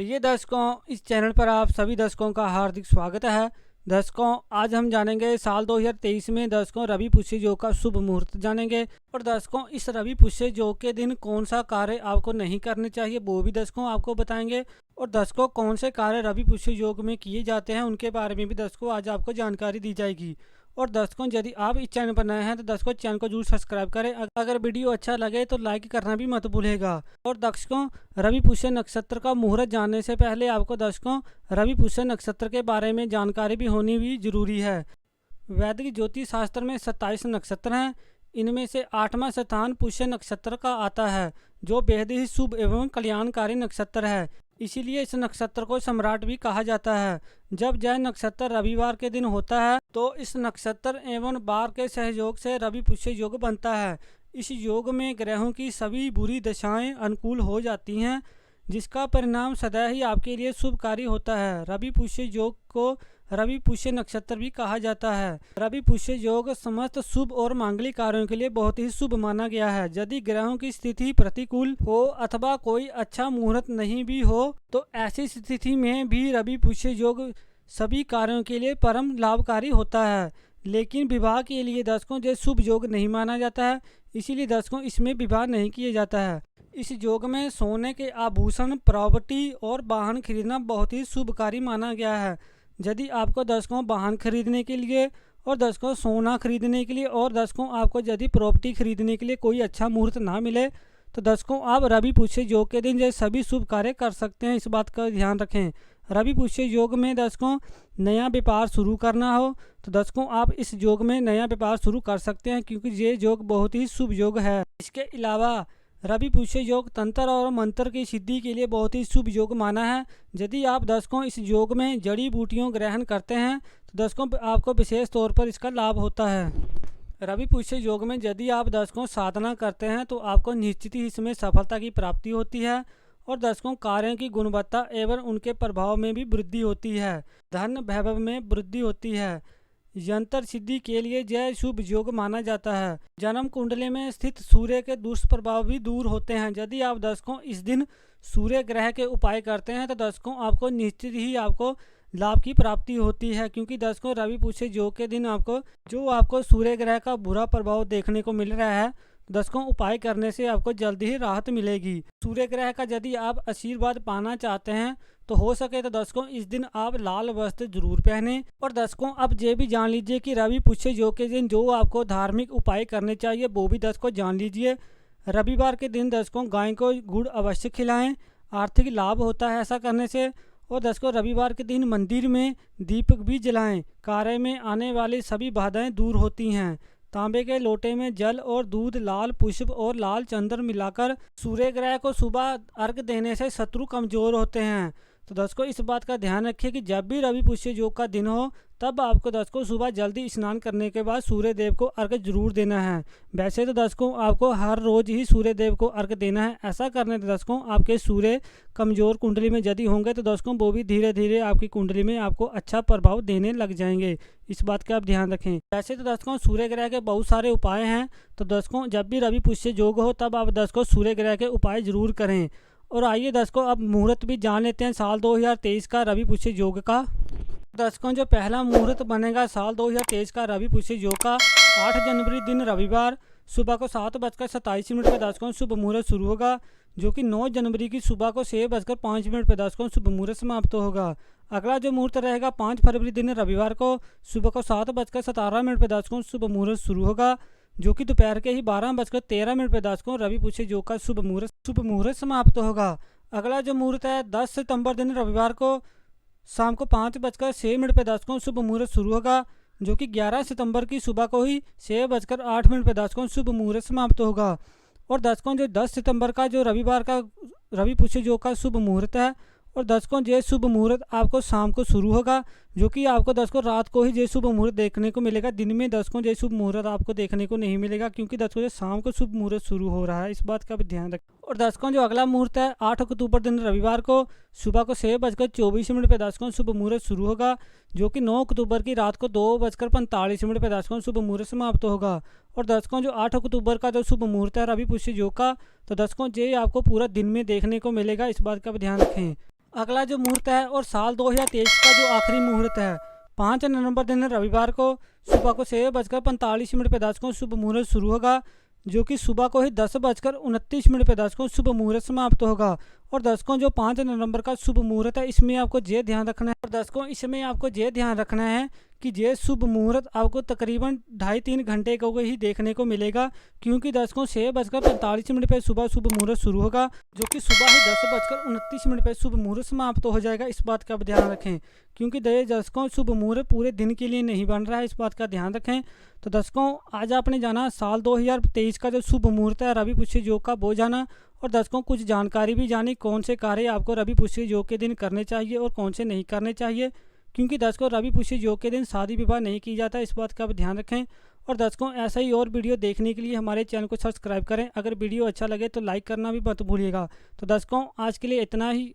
ये दर्शकों, इस चैनल पर आप सभी दर्शकों का हार्दिक स्वागत है। दर्शकों, आज हम जानेंगे साल 2023 में दर्शकों रवि पुष्य योग का शुभ मुहूर्त जानेंगे। और दर्शकों, इस रवि पुष्य योग के दिन कौन सा कार्य आपको नहीं करने चाहिए वो भी दर्शकों आपको बताएंगे। और दर्शकों, कौन से कार्य रवि पुष्य योग में किए जाते हैं उनके बारे में भी दर्शकों आज आपको जानकारी दी जाएगी। और दर्शकों, यदि आप इस चैनल पर नए हैं तो दर्शकों चैनल को जरूर सब्सक्राइब करें। अगर वीडियो अच्छा लगे तो लाइक करना भी मत भूलेगा। और दर्शकों, रवि पुष्य नक्षत्र का मुहूर्त जानने से पहले आपको दर्शकों रवि पुष्य नक्षत्र के बारे में जानकारी भी होनी भी जरूरी है। वैदिक ज्योतिष शास्त्र में 27 नक्षत्र हैं। इनमें से 8वां स्थान पुष्य नक्षत्र का आता है, जो बेहद ही शुभ एवं कल्याणकारी नक्षत्र है। इसीलिए इस नक्षत्र को सम्राट भी कहा जाता है। जब जय नक्षत्र रविवार के दिन होता है तो इस नक्षत्र एवं बार के सहयोग से रवि पुष्य योग बनता है। इस योग में ग्रहों की सभी बुरी दशाएं अनुकूल हो जाती हैं, जिसका परिणाम सदा ही आपके लिए शुभकारी होता है। रवि पुष्य योग को रवि पुष्य नक्षत्र भी कहा जाता है। रवि पुष्य योग समस्त शुभ और मांगलिक कार्यों के लिए बहुत ही शुभ माना गया है। यदि ग्रहों की स्थिति प्रतिकूल हो अथवा कोई अच्छा मुहूर्त नहीं भी हो तो ऐसी स्थिति में भी रवि पुष्य योग सभी कार्यों के लिए परम लाभकारी होता है। लेकिन विवाह के लिए दर्शकों ये शुभ योग नहीं माना जाता है, इसीलिए दर्शकों इसमें विवाह नहीं किया जाता है। इस योग में सोने के आभूषण, प्रॉपर्टी और वाहन खरीदना बहुत ही शुभकारी माना गया है। यदि आपको दर्शकों वाहन खरीदने के लिए और दर्शकों सोना खरीदने के लिए और दर्शकों आपको यदि प्रॉपर्टी खरीदने के लिए कोई अच्छा मुहूर्त ना मिले तो दर्शकों आप रवि पुष्य योग के दिन ये सभी शुभ कार्य कर सकते हैं। इस बात का ध्यान रखें। रवि पुष्य योग में दर्शकों नया व्यापार शुरू करना हो तो दर्शकों आप इस योग में नया व्यापार शुरू कर सकते हैं, क्योंकि ये योग बहुत ही शुभ योग है। इसके अलावा रवि पुष्य योग तंत्र और मंत्र की सिद्धि के लिए बहुत ही शुभ योग माना है। यदि आप दर्शकों इस योग में जड़ी बूटियों ग्रहण करते हैं तो दर्शकों आपको विशेष तौर पर इसका लाभ होता है। रवि पुष्य योग में यदि आप दर्शकों साधना करते हैं तो आपको निश्चित ही इसमें सफलता की प्राप्ति होती है। और दर्शकों कार्यों की गुणवत्ता एवं उनके प्रभाव में भी वृद्धि होती है। धन वैभव में वृद्धि होती है। यंत्र सिद्धि के लिए जय शुभ योग माना जाता है। जन्म कुंडली में स्थित सूर्य के दुष्प्रभाव भी दूर होते हैं। यदि आप दर्शकों इस दिन सूर्य ग्रह के उपाय करते हैं तो दर्शकों आपको निश्चित ही आपको लाभ की प्राप्ति होती है, क्योंकि दर्शकों रवि पुष्य योग के दिन आपको सूर्य ग्रह का बुरा प्रभाव देखने को मिल रहा है। दर्शकों उपाय करने से आपको जल्दी ही राहत मिलेगी। सूर्य ग्रह का यदि आप आशीर्वाद पाना चाहते हैं तो हो सके तो दर्शकों इस दिन आप लाल वस्त्र जरूर पहने। और दर्शकों अब ये भी जान लीजिए कि रवि पुष्य योग के दिन जो आपको धार्मिक उपाय करने चाहिए वो भी दर्शकों जान लीजिए। रविवार के दिन दर्शकों गाय को गुड़ अवश्य खिलाएं, आर्थिक लाभ होता है ऐसा करने से। और दर्शकों रविवार के दिन मंदिर में दीपक भी जलाएं, कार्य में आने वाली सभी बाधाएं दूर होती हैं। तांबे के लोटे में जल और दूध, लाल पुष्प और लाल चंदन मिलाकर सूर्य ग्रह को सुबह अर्घ देने से शत्रु कमजोर होते हैं। तो दर्शकों इस बात का ध्यान रखिए कि जब भी रवि पुष्य योग का दिन हो तब आपको दर्शकों सुबह जल्दी स्नान करने के बाद सूर्य देव को अर्घ जरूर देना है। वैसे तो दर्शकों आपको हर रोज ही सूर्य देव को अर्घ देना है। ऐसा करने से दर्शकों आपके सूर्य कमजोर कुंडली में यदि होंगे तो दर्शकों वो भी धीरे धीरे आपकी कुंडली में आपको अच्छा प्रभाव देने लग जाएंगे। इस बात का आप ध्यान रखें। वैसे तो दर्शकों सूर्य ग्रह के बहुत सारे उपाय हैं, तो दर्शकों जब भी रवि पुष्य योग हो तब आप दर्शकों सूर्य ग्रह के उपाय जरूर करें। और आइए दर्शकों अब मुहूर्त भी जान लेते हैं साल 2023 का रवि पुष्य योग का। दर्शकों जो पहला मुहूर्त बनेगा साल 2023 का रवि पुष्य योग का 8 जनवरी दिन रविवार सुबह को 7:27 पर दर्शकों शुभ मुहूर्त शुरू होगा, जो कि 9 जनवरी की सुबह को 6:05 पर दर्शकों शुभ मुहूर्त समाप्त होगा। अगला जो मुहूर्त रहेगा 5 फरवरी दिन रविवार को सुबह को 7:17 पर दर्शकों शुभ मुहूर्त शुरू होगा, जो कि दोपहर के ही 12:13 पर दर्शकों रवि पुष्य योग का शुभ मुहूर्त समाप्त होगा। अगला जो मुहूर्त है 10 सितंबर दिन रविवार को शाम को 5:06 पर दर्शकों शुभ मुहूर्त शुरू होगा, जो कि 11 सितंबर की सुबह को ही 6:08 पर दर्शकों शुभ मुहूर्त समाप्त होगा। और दर्शकों जो 10 सितंबर का जो रविवार का रवि पुष्य योग का शुभ मुहूर्त है, और दर्शकों ये शुभ मुहूर्त आपको शाम को शुरू होगा, जो कि आपको दर्शकों रात को ही ये शुभ मुहूर्त देखने को मिलेगा। दिन में दर्शकों ये शुभ मुहूर्त आपको देखने को नहीं मिलेगा, क्योंकि दर्शकों शाम को शुभ मुहूर्त शुरू हो रहा है। इस बात का भी ध्यान रखें। और दर्शकों जो अगला मुहूर्त है 8 अक्टूबर दिन रविवार को सुबह को 6:24 पे दर्शकों शुभ मुहूर्त शुरू होगा, जो कि 9 अक्टूबर की रात को 2:45 पे दर्शकों शुभ मुहूर्त समाप्त होगा। और दर्शकों जो 8 अक्टूबर का जो शुभ मुहूर्त है रवि पुष्य योग का, तो दर्शकों ये आपको पूरा दिन में देखने को मिलेगा, इस बात का भी ध्यान रखें। अगला जो मुहूर्त है और साल 2023 का जो आखिरी मुहूर्त है 5 नवंबर दिन रविवार को सुबह को 6:45 पे दर्शकों शुभ मुहूर्त शुरू होगा, जो कि सुबह को ही 10:29 पे दर्शकों शुभ मुहूर्त समाप्त होगा। और दर्शकों जो 5 नवंबर का शुभ मुहूर्त है इसमें आपको ये ध्यान रखना है, और दर्शकों इसमें आपको ये ध्यान रखना है कि ये शुभ मुहूर्त आपको तकरीबन 2.5-3 घंटे को ही देखने को मिलेगा, क्योंकि दर्शकों 6:45 पे सुबह शुभ मुहूर्त शुरू होगा, जो कि सुबह ही 10:29 पे शुभ मुहूर्त समाप्त हो जाएगा। इस बात का भी ध्यान रखें, क्योंकि दर्शकों शुभ मुहूर्त पूरे दिन के लिए नहीं बन रहा है, इस बात का ध्यान रखें। तो दर्शकों आज आपने जाना साल 2023 का जो शुभ मुहूर्त है रवि पुष्य योग का वो जाना, और दर्शकों कुछ जानकारी भी जानी कौन से कार्य आपको रवि पुष्य योग के दिन करने चाहिए और कौन से नहीं करने चाहिए, क्योंकि दर्शकों रवि पुष्य योग के दिन शादी विवाह नहीं की जाता, इस बात का भी ध्यान रखें। और दर्शकों ऐसा ही और वीडियो देखने के लिए हमारे चैनल को सब्सक्राइब करें। अगर वीडियो अच्छा लगे तो लाइक करना भी मत भूलिएगा। तो दर्शकों आज के लिए इतना ही।